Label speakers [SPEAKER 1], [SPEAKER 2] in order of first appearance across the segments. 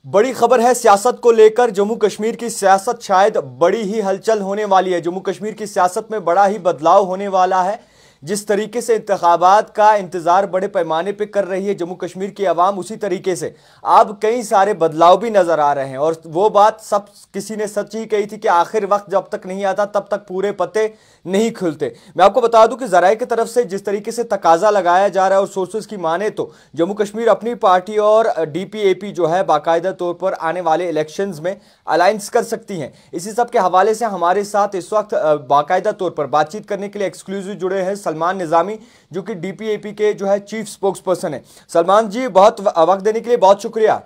[SPEAKER 1] बड़ी खबर है सियासत को लेकर। जम्मू कश्मीर की सियासत शायद बड़ी ही हलचल होने वाली है। जम्मू कश्मीर की सियासत में बड़ा ही बदलाव होने वाला है। जिस तरीके से इंतखाबात का इंतजार बड़े पैमाने पे कर रही है जम्मू कश्मीर की आवाम, उसी तरीके से अब कई सारे बदलाव भी नजर आ रहे हैं। और वो बात सब किसी ने सच ही कही थी कि आखिर वक्त जब तक नहीं आता तब तक पूरे पते नहीं खुलते। मैं आपको बता दूं कि जराये की तरफ से जिस तरीके से तकाजा लगाया जा रहा है और सोर्सेज की माने तो जम्मू कश्मीर अपनी पार्टी और डीपीएपी जो है बाकायदा तौर पर आने वाले इलेक्शंस में अलायंस कर सकती हैं। इसी सब के हवाले से हमारे साथ इस वक्त बाकायदा तौर पर बातचीत करने के लिए एक्सक्लूसिव जुड़े हैं सलमान निजामी, जो कि डीपीएपी के जो है चीफ स्पोक्स पर्सन है। सलमान जी, बहुत वक्त देने के लिए बहुत शुक्रिया।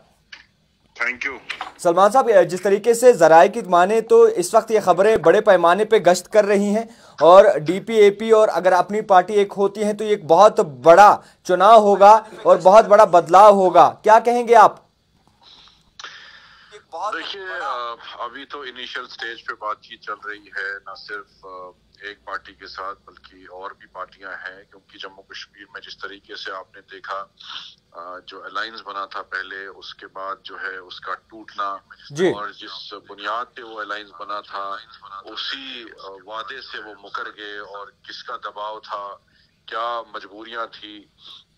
[SPEAKER 2] Thank you.
[SPEAKER 1] सलमान साहब, जिस तरीके से जराये की माने तो इस वक्त ये खबरें बड़े पैमाने पे गश्त कर रही हैं और डीपीएपी और अगर अपनी पार्टी एक होती है तो एक बहुत बड़ा चुनाव होगा और बहुत बड़ा बदलाव होगा, क्या कहेंगे आप?
[SPEAKER 2] देखिए, अभी तो इनिशियल स्टेज पे बातचीत चल रही है, ना सिर्फ एक पार्टी के साथ बल्कि और भी पार्टियां हैं, क्योंकि जम्मू कश्मीर में जिस तरीके से आपने देखा जो अलायंस बना था पहले, उसके बाद जो है उसका टूटना और जिस बुनियाद पे वो अलायंस बना था उसी वादे से वो मुकर गए। और किसका दबाव था, क्या मजबूरियां थी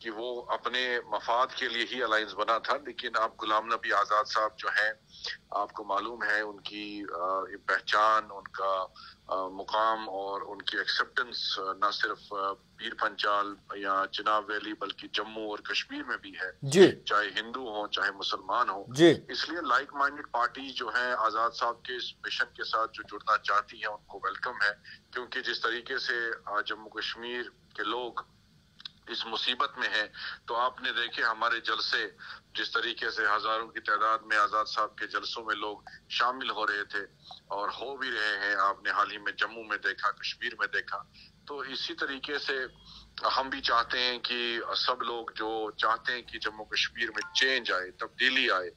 [SPEAKER 2] कि वो अपने मफाद के लिए ही अलायंस बना था। लेकिन अब गुलाम नबी आजाद साहब जो हैं, आपको मालूम है उनकी पहचान, उनका मुकाम और उनकी एक्सेप्टेंस न सिर्फ पीर पंचाल या चिनाब वैली बल्कि जम्मू और कश्मीर में भी है, चाहे हिंदू हो चाहे मुसलमान हो। इसलिए लाइक माइंडेड पार्टी जो है आजाद साहब के इस मिशन के साथ जो जुड़ना चाहती है उनको वेलकम है, क्योंकि जिस तरीके से जम्मू कश्मीर के लोग इस मुसीबत में है, तो आपने देखे हमारे जलसे जिस तरीके से हजारों की तादाद में आजाद साहब के जलसों में लोग शामिल हो रहे थे और हो भी रहे हैं। आपने हाल ही में जम्मू में देखा, कश्मीर में देखा। तो इसी तरीके से हम भी चाहते हैं कि सब लोग जो चाहते हैं कि जम्मू कश्मीर में चेंज आए, तब्दीली आए,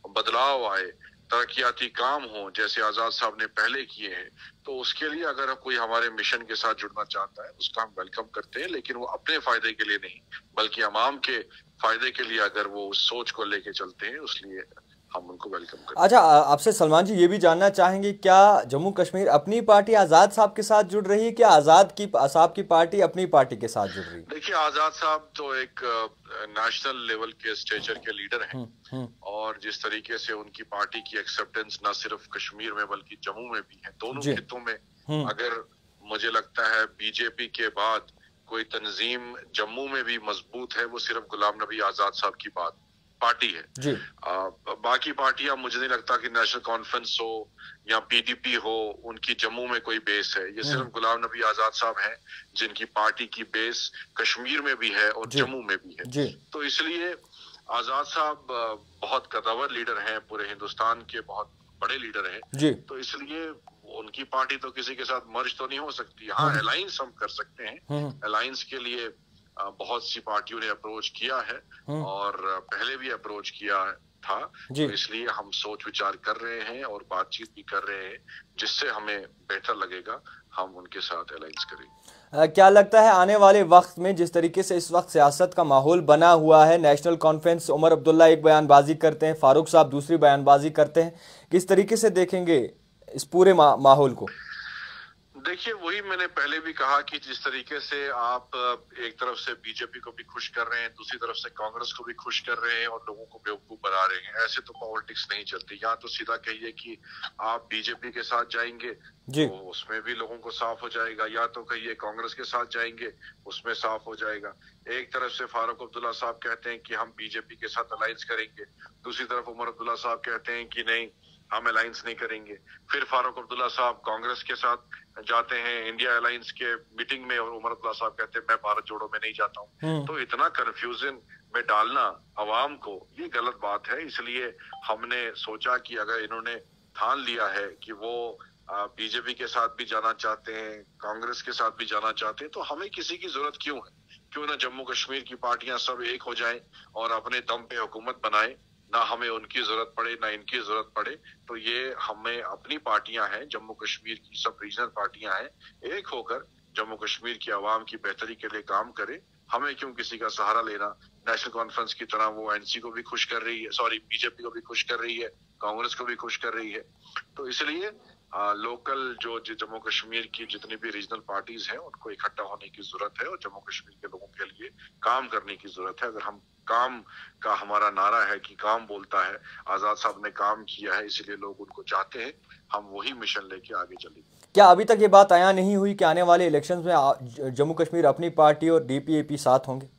[SPEAKER 2] बदलाव आए, तरक्याती काम हो जैसे आजाद साहब ने पहले किए हैं, तो उसके लिए अगर कोई हमारे मिशन के साथ जुड़ना चाहता है उसका हम वेलकम करते हैं। लेकिन वो अपने फायदे के लिए नहीं बल्कि अवाम के फायदे के लिए अगर वो उस सोच को लेके चलते हैं, उसलिए हम उनको वेलकम करते हैं।
[SPEAKER 1] अच्छा, आपसे सलमान जी ये भी जानना चाहेंगे, क्या जम्मू कश्मीर अपनी पार्टी आजाद साहब के साथ जुड़ रही है, क्या आजाद की साहब की पार्टी अपनी पार्टी के साथ जुड़ रही है?
[SPEAKER 2] देखिए, आजाद साहब तो एक नेशनल लेवल के स्टेचर के लीडर हैं और जिस तरीके से उनकी पार्टी की एक्सेप्टेंस न सिर्फ कश्मीर में बल्कि जम्मू में भी है, दोनों खित्तों में। अगर मुझे लगता है बीजेपी के बाद कोई तंजीम जम्मू में भी मजबूत है, वो सिर्फ गुलाम नबी आजाद साहब की पार्टी है। बाकी पार्टियां, मुझे नहीं लगता कि नेशनल कॉन्फ्रेंस हो या पीडीपी हो, उनकी जम्मू में कोई बेस है। ये सिर्फ गुलाम नबी आजाद साहब हैं जिनकी पार्टी की बेस कश्मीर में भी है और जम्मू में भी है। तो इसलिए आजाद साहब बहुत कदावर लीडर हैं, पूरे हिंदुस्तान के बहुत बड़े लीडर हैं। तो इसलिए उनकी पार्टी तो किसी के साथ मर्ज तो नहीं हो सकती। हाँ, अलायंस हम कर सकते हैं। अलायंस के लिए बहुत सी पार्टियों ने अप्रोच किया है और पहले भी अप्रोच किया था। तो इसलिए हम सोच विचार कर रहे हैं और बातचीत भी कर रहे हैं, जिससे हमें बेहतर लगेगा हम उनके साथ अलायंस करेंगे।
[SPEAKER 1] क्या लगता है आने वाले वक्त में जिस तरीके से इस वक्त सियासत का माहौल बना हुआ है, नेशनल कॉन्फ्रेंस उमर अब्दुल्ला एक बयानबाजी करते हैं, फारूक साहब दूसरी बयानबाजी करते हैं, किस तरीके से देखेंगे इस पूरे माहौल को?
[SPEAKER 2] देखिए, वही मैंने पहले भी कहा कि जिस तरीके से आप एक तरफ से बीजेपी को भी खुश कर रहे हैं, दूसरी तरफ से कांग्रेस को भी खुश कर रहे हैं और लोगों को बेवकूफ बना रहे हैं, ऐसे तो पॉलिटिक्स नहीं चलती। या तो सीधा कहिए कि आप बीजेपी के साथ जाएंगे तो उसमें भी लोगों को साफ हो जाएगा, या तो कहिए कांग्रेस के साथ जाएंगे उसमें साफ हो जाएगा। एक तरफ से फारूक अब्दुल्ला साहब कहते हैं कि हम बीजेपी के साथ अलायंस करेंगे, दूसरी तरफ उमर अब्दुल्ला साहब कहते हैं कि नहीं, हम अलायंस नहीं करेंगे। फिर फारूक अब्दुल्ला साहब कांग्रेस के साथ जाते हैं इंडिया अलायंस के मीटिंग में और उमर अब्दुल्ला साहब कहते हैं मैं भारत जोड़ो में नहीं जाता हूँ। तो इतना कंफ्यूजन में डालना अवाम को, ये गलत बात है। इसलिए हमने सोचा कि अगर इन्होंने ठान लिया है कि वो बीजेपी के साथ भी जाना चाहते हैं, कांग्रेस के साथ भी जाना चाहते हैं, तो हमें किसी की जरूरत क्यों है? क्यों ना जम्मू कश्मीर की पार्टियां सब एक हो जाएं और अपने दम पे हुकूमत बनाएं, ना हमें उनकी जरूरत पड़े ना इनकी जरूरत पड़े। तो ये हमें अपनी पार्टियां हैं, जम्मू कश्मीर की सब रीजनल पार्टियां हैं, एक होकर जम्मू कश्मीर की आवाम की बेहतरी के लिए काम करें। हमें क्यों किसी का सहारा लेना। नेशनल कॉन्फ्रेंस की तरह वो एनसी को भी खुश कर रही है, सॉरी बीजेपी को भी खुश कर रही है, कांग्रेस को भी खुश कर रही है। तो इसलिए लोकल जो जम्मू कश्मीर की जितनी भी रीजनल पार्टीज हैं उनको इकट्ठा होने की जरूरत है और जम्मू कश्मीर के लोगों के लिए काम करने की जरूरत है। अगर हम काम का, हमारा नारा है कि काम बोलता है, आजाद साहब ने काम किया है इसलिए लोग उनको चाहते हैं, हम वही मिशन लेके आगे चलेंगे।
[SPEAKER 1] क्या अभी तक ये बात आया नहीं हुई कि आने वाले इलेक्शंस में जम्मू कश्मीर अपनी पार्टी और डीपीएपी साथ होंगे?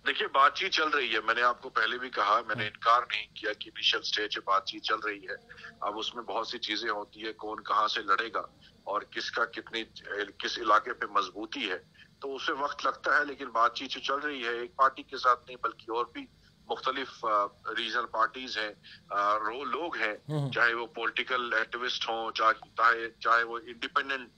[SPEAKER 2] देखिए बातचीत चल रही है, मैंने आपको पहले भी कहा, मैंने इनकार नहीं किया कि इनिशियल स्टेज पे बातचीत चल रही है। अब उसमें बहुत सी चीजें होती है, कौन कहाँ से लड़ेगा और किसका किस इलाके पे मजबूती है, तो उसे वक्त लगता है, लेकिन बातचीत चल रही है। एक पार्टी के साथ नहीं बल्कि और भी मुख्तलिफ रीजनल पार्टीज हैं, लोग हैं, चाहे वो पॉलिटिकल एक्टिविस्ट हों, चाहे वो इंडिपेंडेंट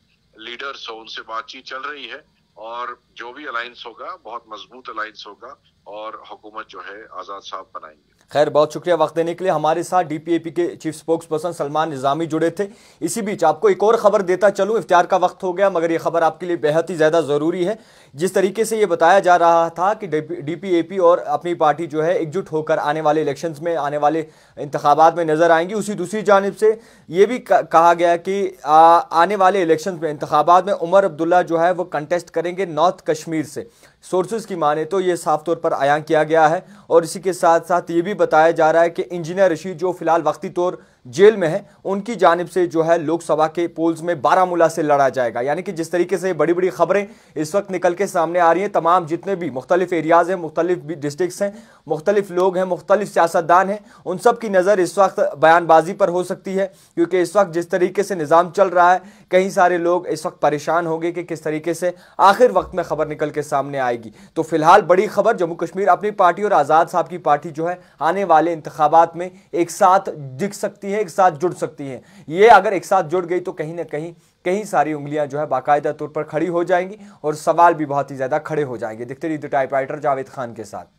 [SPEAKER 2] लीडर्स हो, उनसे बातचीत चल रही है और जो भी अलायंस होगा बहुत मजबूत अलायंस होगा और हुकूमत जो है आजाद साहब बनाएंगे।
[SPEAKER 1] खैर, बहुत शुक्रिया वक्त देने के लिए। हमारे साथ डीपीएपी के chief spokes person Salman Nizami जुड़े थे। इसी बीच आपको एक और खबर देता चलूं, इफ्तियार का वक्त हो गया मगर ये खबर आपके लिए बेहद ही ज़्यादा ज़रूरी है। जिस तरीके से ये बताया जा रहा था कि डीपीएपी और अपनी पार्टी जो है एकजुट होकर आने वाले इलेक्शंस में, आने वाले इंतखाबात में नजर आएंगी, उसी दूसरी जानिब से ये भी कहा गया कि आने वाले इलेक्शंस में, इंतखाबात में उमर अब्दुल्ला जो है वो कंटेस्ट करेंगे नॉर्थ कश्मीर से। सोर्सेज की माने तो ये साफ तौर पर आयां किया गया है और इसी के साथ साथ ये भी बताया जा रहा है कि इंजीनियर रशीद जो फिलहाल वक्ती तौर जेल में है, उनकी जानिब से जो है लोकसभा के पोल्स में बारामूला से लड़ा जाएगा। यानी कि जिस तरीके से बड़ी बड़ी खबरें इस वक्त निकल के सामने आ रही हैं, तमाम जितने भी मुख्तलिफ एरियाज हैं, मुख्तलिफ डिस्ट्रिक्ट्स हैं, मुख्तलिफ लोग हैं, मुख्तलिफ सियासतदान हैं, उन सब की नज़र इस वक्त बयानबाजी पर हो सकती है, क्योंकि इस वक्त जिस तरीके से निज़ाम चल रहा है, कई सारे लोग इस वक्त परेशान होंगे कि किस तरीके से आखिर वक्त में खबर निकल के सामने आएगी। तो फिलहाल बड़ी खबर, जम्मू कश्मीर अपनी पार्टी और आज़ाद साहब की पार्टी जो है आने वाले इंतखाबात में एक साथ दिख सकती है, एक साथ जुड़ सकती हैं। ये अगर एक साथ जुड़ गई तो कहीं ना कहीं सारी उंगलियां जो है बाकायदा तौर पर खड़ी हो जाएंगी और सवाल भी बहुत ही ज्यादा खड़े हो जाएंगे। देखते रहिए द टाइपराइटर जावेद खान के साथ।